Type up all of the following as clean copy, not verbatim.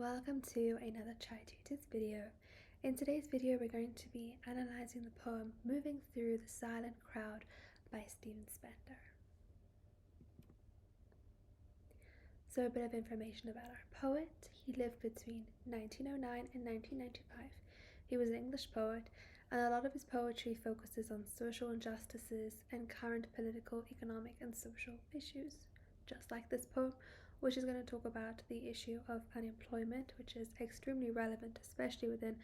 welcome to another Tri-tutors video. In today's video we're going to be analysing the poem Moving Through the Silent Crowd by Stephen Spender. So a bit of information about our poet. He lived between 1909 and 1995. He was an English poet, and a lot of his poetry focuses on social injustices and current political, economic and social issues, just like this poem, which is going to talk about the issue of unemployment, which is extremely relevant, especially within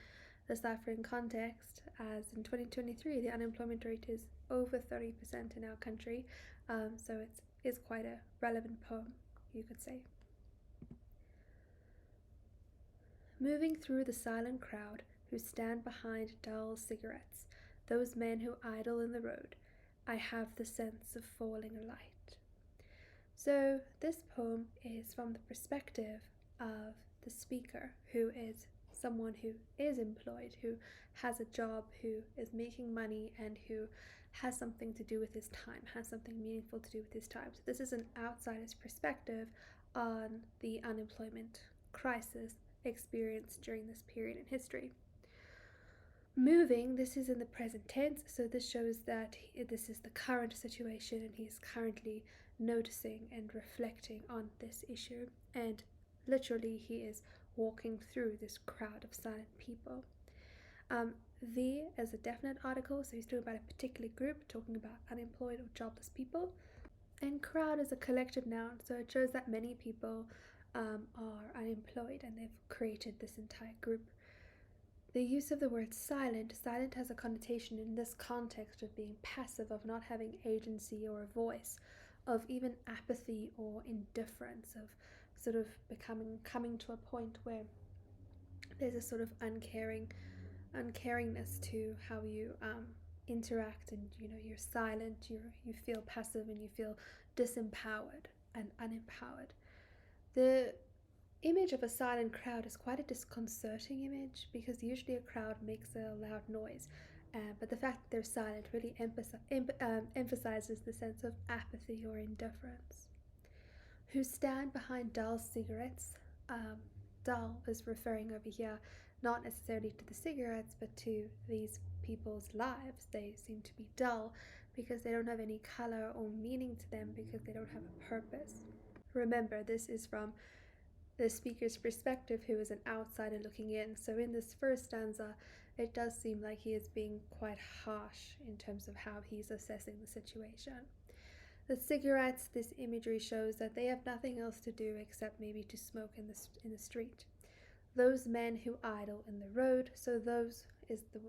the South African context, as in 2023 the unemployment rate is over 30% in our country, so it is quite a relevant poem, you could say. Moving through the silent crowd who stand behind dull cigarettes, those men who idle in the road, I have the sense of falling light. So this poem is from the perspective of the speaker, who is someone who is employed, who has a job, who is making money, and who has something to do with his time, has something meaningful to do with his time. So this is an outsider's perspective on the unemployment crisis experienced during this period in history. Moving, this is in the present tense, so this shows that this is the current situation and he's currently noticing and reflecting on this issue, and literally he is walking through this crowd of silent people. The as a definite article, so he's talking about a particular group, talking about unemployed or jobless people, and crowd is a collective noun, so it shows that many people are unemployed and they've created this entire group. The use of the word silent has a connotation in this context of being passive, of not having agency or a voice, of even apathy or indifference, of sort of coming to a point where there's a sort of uncaringness to how you interact, and you're silent, you feel passive, and you feel disempowered and unempowered. The image of a silent crowd is quite a disconcerting image, because usually a crowd makes a loud noise, but the fact that they're silent really emphasizes the sense of apathy or indifference. Who stand behind dull cigarettes. Dull is referring over here not necessarily to the cigarettes, but to these people's lives. They seem to be dull because they don't have any color or meaning to them, because they don't have a purpose. Remember, this is from the speaker's perspective, who is an outsider looking in. So in this first stanza, it does seem like he is being quite harsh in terms of how he's assessing the situation. The cigarettes, this imagery shows that they have nothing else to do except maybe to smoke in the street. Those men who idle in the road, so those is the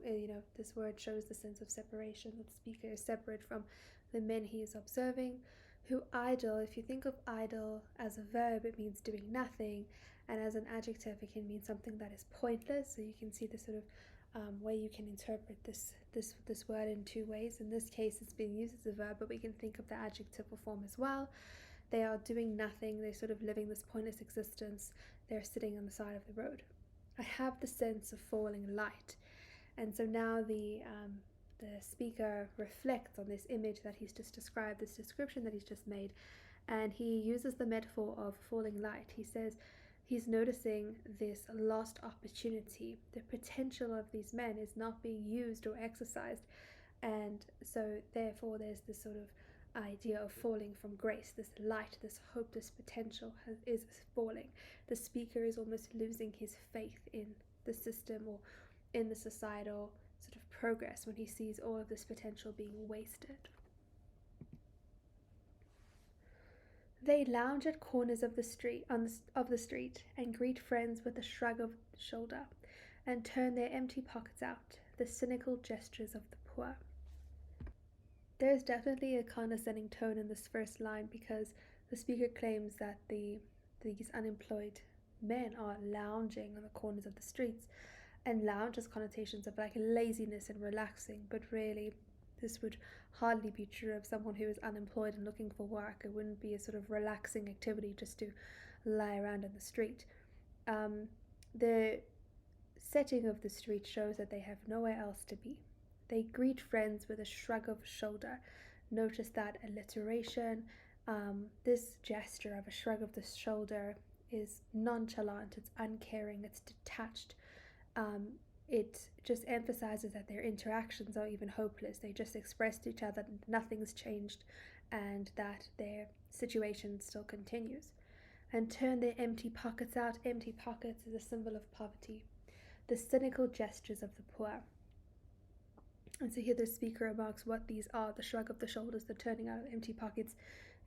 this word shows the sense of separation, that the speaker is separate from the men he is observing. Who idle, if you think of idle as a verb, it means doing nothing, and as an adjective it can mean something that is pointless. So you can see the sort of way you can interpret this word in two ways. In this case it's being used as a verb, but we can think of the adjective form as well. They are doing nothing, they're sort of living this pointless existence, they're sitting on the side of the road. I have the sense of falling light. And so now the speaker reflects on this image that he's just described, this description that he's just made, and he uses the metaphor of falling light. He says he's noticing this lost opportunity. The potential of these men is not being used or exercised, and so therefore there's this sort of idea of falling from grace. This light, this hope, this potential is falling. The speaker is almost losing his faith in the system or in the societal sort of progress when he sees all of this potential being wasted. They lounge at corners of the street and greet friends with a shrug of the shoulder, and turn their empty pockets out, the cynical gestures of the poor. There's definitely a condescending tone in this first line, because the speaker claims that these unemployed men are lounging on the corners of the streets, and lounge has connotations of like laziness and relaxing, but really this would hardly be true of someone who is unemployed and looking for work. It wouldn't be a sort of relaxing activity just to lie around in the street. The setting of the street shows that they have nowhere else to be. They greet friends with a shrug of shoulder. Notice that alliteration. This gesture of a shrug of the shoulder is nonchalant, it's uncaring, it's detached. It just emphasizes that their interactions are even hopeless. They just express to each other that nothing's changed and that their situation still continues. And turn their empty pockets out. Empty pockets is a symbol of poverty. The cynical gestures of the poor. And so here the speaker remarks what these are: the shrug of the shoulders, the turning out of empty pockets.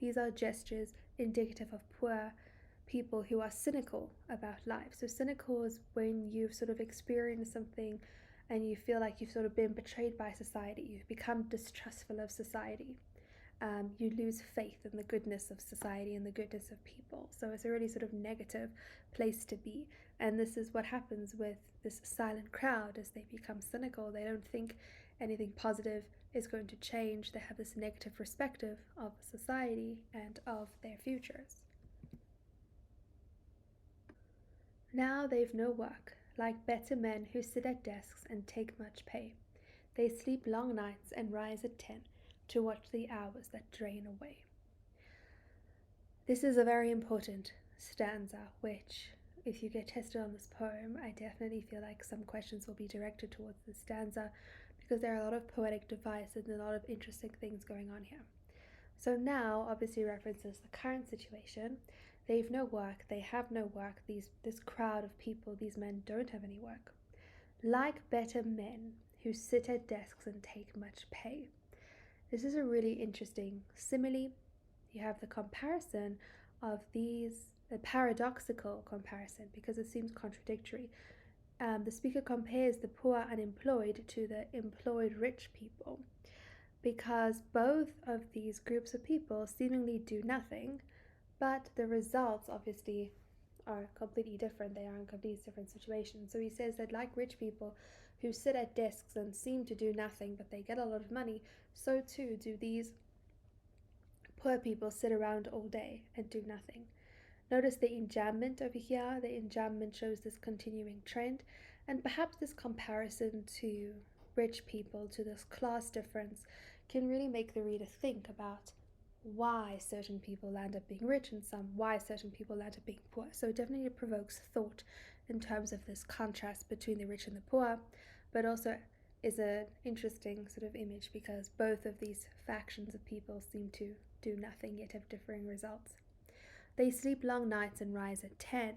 These are gestures indicative of poor people who are cynical about life. So cynical is when you've sort of experienced something and you feel like you've sort of been betrayed by society. You've become distrustful of society. You lose faith in the goodness of society and the goodness of people. So it's a really sort of negative place to be. And this is what happens with this silent crowd as they become cynical. They don't think anything positive is going to change. They have this negative perspective of society and of their futures. Now they've no work, like better men who sit at desks and take much pay. They sleep long nights and rise at 10 to watch the hours that drain away. This is a very important stanza, which, if you get tested on this poem, I definitely feel like some questions will be directed towards this stanza because there are a lot of poetic devices and a lot of interesting things going on here. So now obviously references the current situation. They've no work, they have no work, this crowd of people, these men don't have any work. Like better men who sit at desks and take much pay. This is a really interesting simile. You have the comparison of these, a paradoxical comparison because it seems contradictory. The speaker compares the poor unemployed to the employed rich people because both of these groups of people seemingly do nothing, but the results obviously are completely different. They are in completely different situations. So he says that like rich people who sit at desks and seem to do nothing, but they get a lot of money, so too do these poor people sit around all day and do nothing. Notice the enjambment over here. The enjambment shows this continuing trend, and perhaps this comparison to rich people, to this class difference, can really make the reader think about why certain people end up being rich and why certain people end up being poor. So it definitely provokes thought in terms of this contrast between the rich and the poor, but also is an interesting sort of image because both of these factions of people seem to do nothing yet have differing results. They sleep long nights and rise at 10.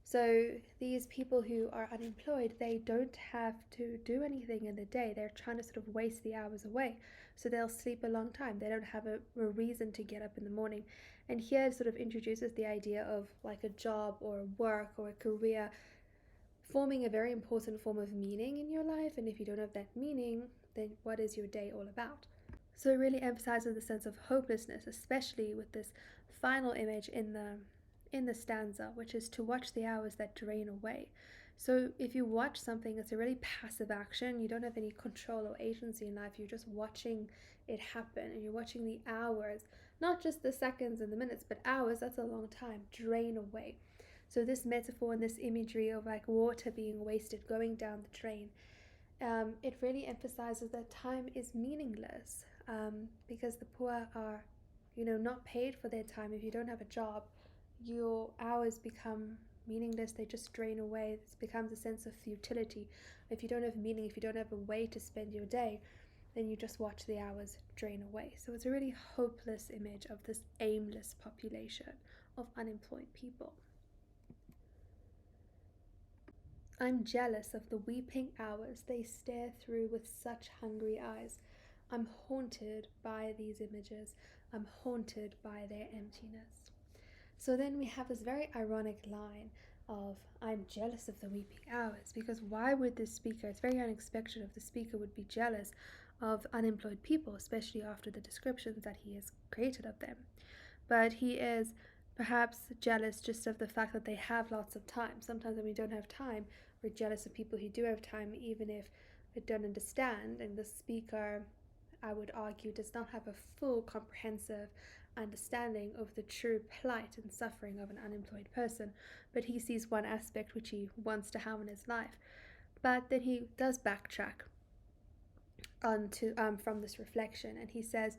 So these people who are unemployed, they don't have to do anything in the day. They're trying to sort of waste the hours away. So they'll sleep a long time. They don't have a reason to get up in the morning. And here it sort of introduces the idea of like a job or a work or a career forming a very important form of meaning in your life. And if you don't have that meaning, then what is your day all about? So it really emphasizes the sense of hopelessness, especially with this final image in the stanza, which is to watch the hours that drain away. So if you watch something, it's a really passive action. You don't have any control or agency in life. You're just watching it happen, and you're watching the hours, not just the seconds and the minutes, but hours, that's a long time, drain away. So this metaphor and this imagery of like water being wasted, going down the drain, it really emphasizes that time is meaningless because the poor are, not paid for their time. If you don't have a job, your hours become meaningless. They just drain away. It becomes a sense of futility. If you don't have meaning, if you don't have a way to spend your day, then you just watch the hours drain away. So it's a really hopeless image of this aimless population of unemployed people. I'm jealous of the weeping hours they stare through with such hungry eyes. I'm haunted by these images. I'm haunted by their emptiness. So then we have this very ironic line of I'm jealous of the weeping hours, because why would this speaker, it's very unexpected if the speaker would be jealous of unemployed people, especially after the descriptions that he has created of them. But he is perhaps jealous just of the fact that they have lots of time. Sometimes when we don't have time, we're jealous of people who do have time, even if they don't understand. And the speaker, I would argue, does not have a full comprehensive understanding of the true plight and suffering of an unemployed person, but he sees one aspect which he wants to have in his life. But then he does backtrack onto from this reflection, and he says,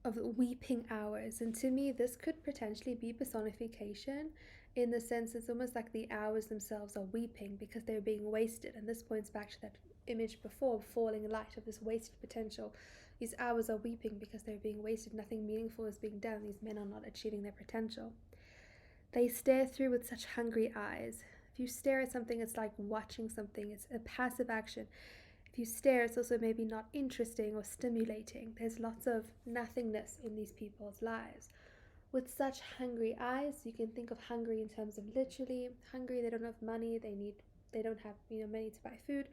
of weeping hours. And to me, this could potentially be personification, in the sense it's almost like the hours themselves are weeping because they're being wasted. And this points back to that image before, falling light, of this wasted potential. These hours are weeping because they're being wasted. Nothing meaningful is being done. These men are not achieving their potential. They stare through with such hungry eyes. If you stare at something, it's like watching something. It's a passive action. If you stare, it's also maybe not interesting or stimulating. There's lots of nothingness in these people's lives. With such hungry eyes, you can think of hungry in terms of literally hungry. They don't have money. They don't have money to buy food,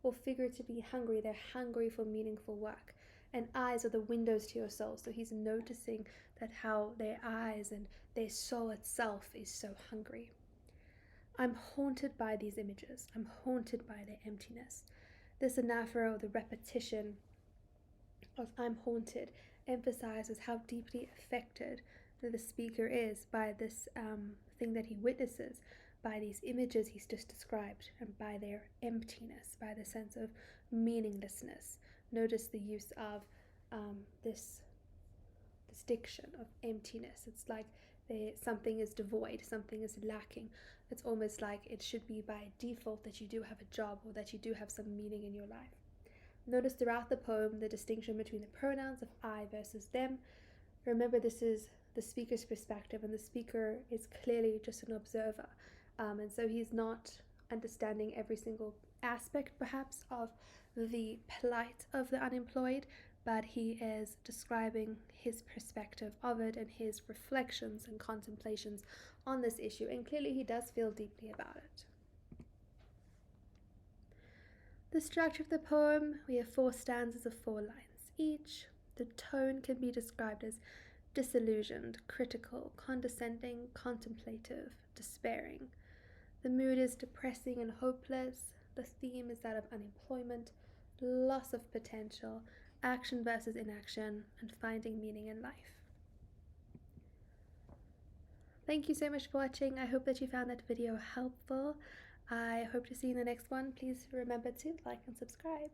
or figuratively hungry. They're hungry for meaningful work. And eyes are the windows to your soul. So he's noticing that how their eyes and their soul itself is so hungry. I'm haunted by these images. I'm haunted by their emptiness. This anaphora, or the repetition of I'm haunted, emphasizes how deeply affected the speaker is by this thing that he witnesses, by these images he's just described, and by their emptiness, by the sense of meaninglessness. Notice the use of this diction of emptiness. It's like something is devoid, something is lacking. It's almost like it should be by default that you do have a job, or that you do have some meaning in your life. Notice throughout the poem the distinction between the pronouns of I versus them. Remember, this is the speaker's perspective, and the speaker is clearly just an observer. And so he's not understanding every single aspect, perhaps, of the plight of the unemployed, but he is describing his perspective of it and his reflections and contemplations on this issue. And clearly he does feel deeply about it. The structure of the poem, we have 4 stanzas of 4 lines each. The tone can be described as disillusioned, critical, condescending, contemplative, despairing. The mood is depressing and hopeless. The theme is that of unemployment, loss of potential, action versus inaction, and finding meaning in life. Thank you so much for watching. I hope that you found that video helpful. I hope to see you in the next one. Please remember to like and subscribe.